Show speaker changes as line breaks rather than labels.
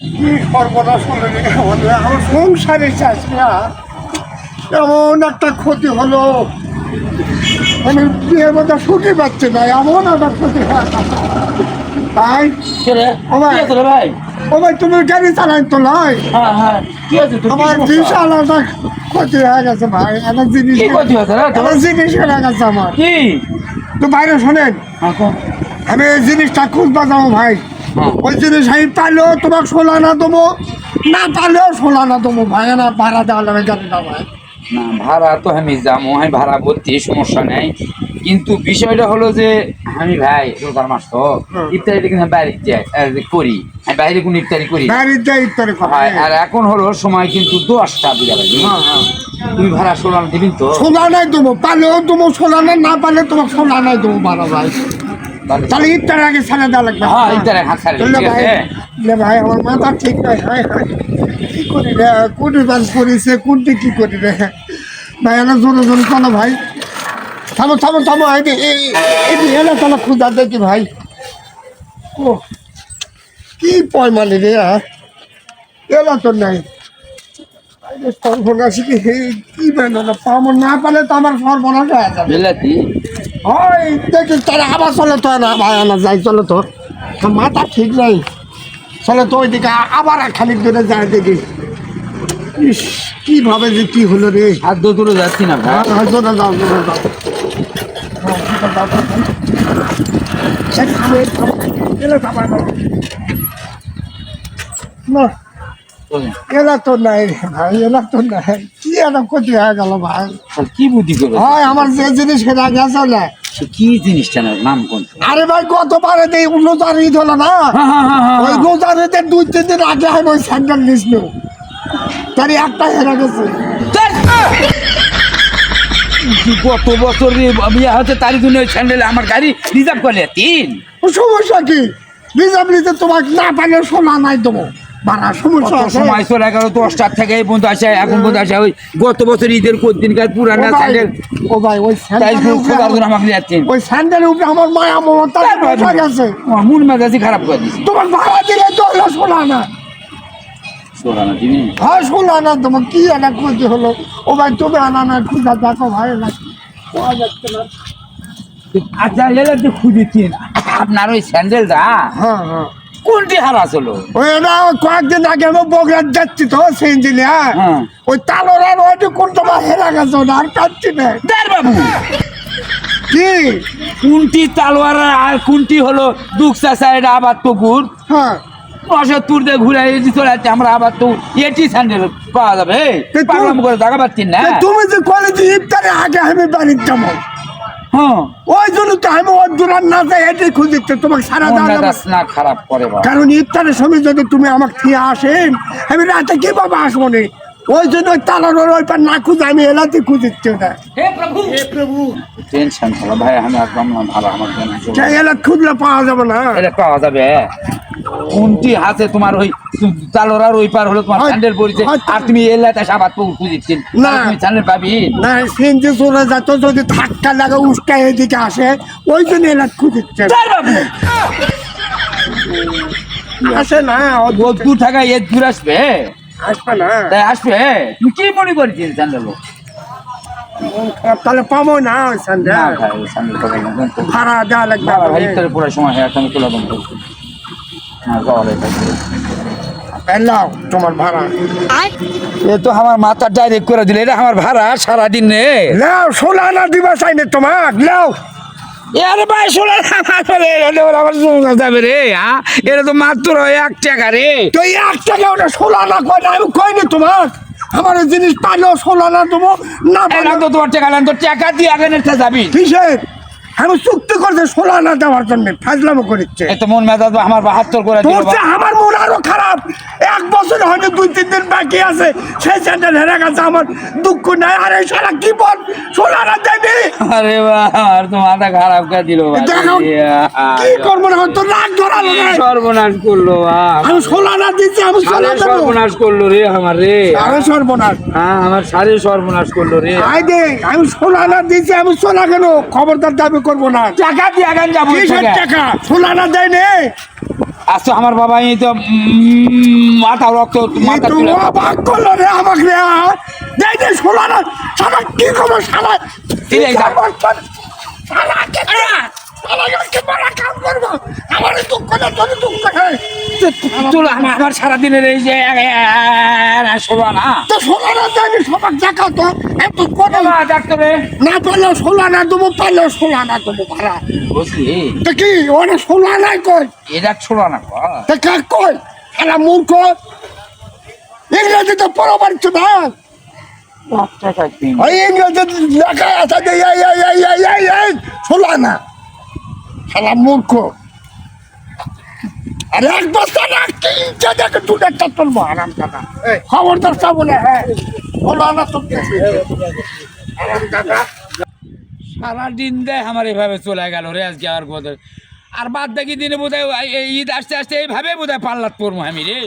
কি সর্বনাশ হলো রে আমাদের, আমার সংসারে চাষ না এমন একটা ক্ষতি হলো, আমি বিয়ের মধ্যে ছুটি পাচ্ছি না, এমন একটা ক্ষতি হয় ভাই। ও ভাই,
ভাই
ও ভাই তুমি গাড়ি চালাই তো নয়,
হ্যাঁ হ্যাঁ কি আছে তোর?
আমার বিশাল একটা ক্ষতি হয়ে গেছে ভাই, একটা জিনিস
কি ক্ষতি হয়েছে রে তোর?
একটা জিনিস হয়ে গেছে আমার।
কি?
তো বাইরে শোনেন,
এখন
আমি এই জিনিসটা খুঁজবা যাবো ভাই, ওই জিনিস আমি পাইলেও তোমাকে সোলা না দেবো, না পাইলেও সোলা না দেবো ভাই, না ভাড়া দেওয়া লাগবে গাড়িটা ভাই।
না ভাড়া তো আমি যাবো, আমি ভাড়া ভর্তি, সমস্যা নেই, কিন্তু বিষয়টা হলো যে আমি ভাই রোজার মাস তো ইফতারিটা কিন্তু আমি বাইরে করি, আমি বাইরে কোনো ইফতারি করি
গাড়িটা ইত্যাদি
হয়। আর এখন হলো সময় কিন্তু 10টা বিঘা বাজি, তুমি ভাড়া সোলান দিবি তো?
সোলা নাই দেবো, পাইলেও দেবো সোলা না, না পারলে তোমাকে সোলা নাই দেবো ভাড়া ভাই। তাহলে ইত্যাদি আগে ছেড়ে দেওয়া লাগবে।
হ্যাঁ ইফতারে হাত ছাড়ি,
চললে
ঠিক
ভাই,
আছে?
লে ভাই আমার মাথা ঠিক নাই, হায় হায় কি করি রে, কোটি বাস করেছে কোনটি কি করি রে ভাই, এলা জোরে জোরে চলো ভাই, থামো থামো থামো, এলা চলো খুঁজা দেখি ভাই। ও কি পয়মানি রে, এলা তো নাই সর্বনাশ, কি বেদনা পাবো, না পালে তো আমার সর্বনাশ হয়ে যাবে।
বিলাতি
হয় দেখি তারা আবার চলে তো না ভাই, আনা যাই চলো তো, মাথা ঠিক নাই, চলে তো ওইদিকে আবার খানিক দূরে যায় দেখি। ইস কিভাবে যে কি হলো রে,
হাত দূরে যাচ্ছি না ভাই।
জোরে যাও জোরে যাও, না এলা তো নাই রে ভাই, এলা তো নাই, কি একটা ক্ষতি হয়ে গেল ভাই।
কি বুদ্ধি করে?
হয় আমার যে জিনিস সেটা গেছে না,
সে কি জিনিসটা নাম কোন?
আরে ভাই গতবারে দেই রোজার ঈদ হলো না, ওই রোজার ঈদের 2-3 দিন আগে আমি ওই স্যান্ডেল নিয়েছিল, তার একটা হেরা গেছে।
গত বছর বিয়ে হচ্ছে তারই জন্য স্যান্ডেল আমার গাড়ি রিজার্ভ করলে 3।
ও সমস্যা কি, রিজার্ভ নিতে তোমাকে না পারলে শোনা নাই দেবো বাড়া, সমস্যা আছে।
সময় চলে গেল 10টার থেকে এই পর্যন্ত আসে, এখন পর্যন্ত আসে। ওই গত বছর ঈদের দিনকার পুরানা স্যান্ডেল,
ও ভাই ওই
তাই খোঁজার জন্য
স্যান্ডেল,
আমাকে যাচ্ছেন।
ওই স্যান্ডেলের উপরে আমার মায়া মমতা বসা গেছে,
আমার মন মেজাজি খারাপ করে দিছি।
তোমার ভাড়া দিলে তো হলো শোনা না,
শোনা না দিবি?
হ্যাঁ শোনা না, তোমার কি একটা ক্ষতি হলো। ও ভাই তুমি আনা না খুঁজা দেখো ভাই, না পাওয়া যাচ্ছে না।
আচ্ছা এলে তো খুঁজেছেন আপনার ওই স্যান্ডেলটা
হ্যাঁ হ্যাঁ,
কোনটি হারাস হলো?
ওই এটা কয়েকদিন আগে আমি বগুড়ার যাচ্ছি তো সেই দিনে,
হ্যাঁ।
ওই তালোরার ওইটি কোন তোমার হেরা গেছে, ওটা আর কাটছি না।
দেখ বাবু,
কি
কোনটি তালোয়ার আর কোনটি হলো দুঃখা সাইড আবার পুকুর
হ্যাঁ,
75 দিয়ে ঘুরে চলে যাচ্ছে আমরা আবার তো এটি স্যান্ডেল পাওয়া যাবে? পাগলাম করে জায়গা পাচ্ছি না।
তুমি যে কলেজে ইফতারে আগে আমি বাড়ির যাবো,
হ্যাঁ
ওই জন্য তো আমি ওর দূরান না যাই এটাই খুঁজতে তোমাকে সারা
মন
দেওয়া যাবে।
মেজাজ না খারাপ করে বাবা।
কারণ ইফতারের সময় যদি তুমি আমাকে খেয়ে আসেন, আমি রাতে কিভাবে আসবো নি, ওই জন্য ওই তালানোর ওই পার না খুঁজে আমি এলাতে খুঁজছি ওটা।
হে প্রভু,
হে প্রভু,
টেনশন হলো ভাই, আমি একদম না ভালো, আমার জন্য
এলাত খুঁজলে পাওয়া যাবে না।
এটা পাওয়া যাবে? কোনটি হাতে তোমার ওই তালোরার ওই পার হলো তোমার
হয়-
স্যান্ডেল পড়েছে,
হয়তো-
আর তুমি এলাতে সাবাত পুকুর খুঁজেছেন,
না।
তুমি স্যান্ডেল পাবি?
না সিনজি চলে যেত, যদি ধাক্কা লাগে উস্কা এদিকে আসে, ওই জন্য এলাত খুঁজছে।
যাই বাবু,
আসে না,
ও দূর থাকা এর দূর আসবে,
আসবে না,
তাই আসবে। তুমি কি মনে করেছিস স্যান্ডেল?
মন খারাপ, তাহলে পাবো না ওই
না
স্যান্ডেল,
ভাই ওই স্যান্ডেল পাবো না, জানতো?
ভাড়া দেওয়া লাগবে।
বাবা ভাই ইফতারের পুরো সময় হয়ে আমি তোলা বন্ধ করছি। হ্যাঁ যাওয়া লাগবে।
এলাও তোমার ভাড়া,
এ তো আমার মাথা ডাইরেক্ট করে দিলে, এটা আমার ভাড়া সারাদিন রে।
লাও সোলা না দিবা চাইনে তোমার, লাও
আরে ভাই শোনা আমার শোনা যাবে রে, হ্যাঁ এটা তো মাত্র 1 টাকা রে।
তো 1 টাকা ওটা সোলা না কয় না, আমি কইনি তোমার আমার ওই জিনিস পাইলেও সোলা না দেবো, না
এলাম
পাইলে
তো তোমার টাকা, এলাম তো টাকা দিয়ে আগে নেতে যাবি।
কিসের, আমি চুক্তি করছে সোলা না দেওয়ার জন্য, ফাজলামো করিচ্ছে।
এত মন মেজাজ আমার 72 করে দিল।
বলছে আমার মন আরো খারাপ, 1 বছর হয়তো 2-3 দিন বাকি আছে, সেই স্যান্ডেল হেরে গেছে, আমার দুঃখ নাই। আর এই সারা কি বল, সোলা না দেবে,
আরে আর তো মাথা খারাপ করে দিল ভাই।
দেখো কি করবো না, তো রাগ ধরালো না,
সর্বনাশ করলো
আমি সোলা না দিচ্ছি, আমি সোলা দেবো,
সর্বনাশ করলো রে আমার রে।
আরে সর্বনাশ,
হ্যাঁ আমার সারে সর্বনাশ করলো রে।
আই দে আমি সোলা না দিচ্ছি, আমি সোলা কেন, খবরদার দাবি করবো না।
টাকা দিয়ে আগান যাবো।
কিসের টাকা, সোলা না দেয় নে,
আচ্ছা আমার বাবা এই তো আটা রক্ত মাথা
তুই
তুলে
অবাক করলো রে আমাকে রে দেখ দে শোনা না সারা কি খবর সারা
দিলে যা।
আমার দুঃখ না তোর দুঃখ নেই
তুলে আমার সারাদিনের এই যে শোনা না
তো শোনা না তো আমি সবার দেখা তো এত করে
ডাক্তারে
না পারলেও শোনা না দেবো পারলেও শোনা না দেবো ভাড়া
বুঝলি
তো কি ওরা শোনা নাই কই
এটা ছোড়া না
তা কাক কই এরা মূর্খ ইংরেজি তো পড়া পারছো না ওই ইংরেজি লেখা আছে যে এই শোনা না শালা মূর্খ আরে এক বস্তা না কিনছে দেখে দু একটা তুলবো আরাম দাদা খবরদার চাবো না হ্যাঁ শোনা না তো আরাম দাদা
সারাদিন দেয় আমার এভাবে চলে গেল রে আজকে আর বোধ আর বাদ দেখি দিনে বোধ হয় ঈদ আসতে আসতে এইভাবে বোধ হয় পাল্লাত পড়বো আমি রে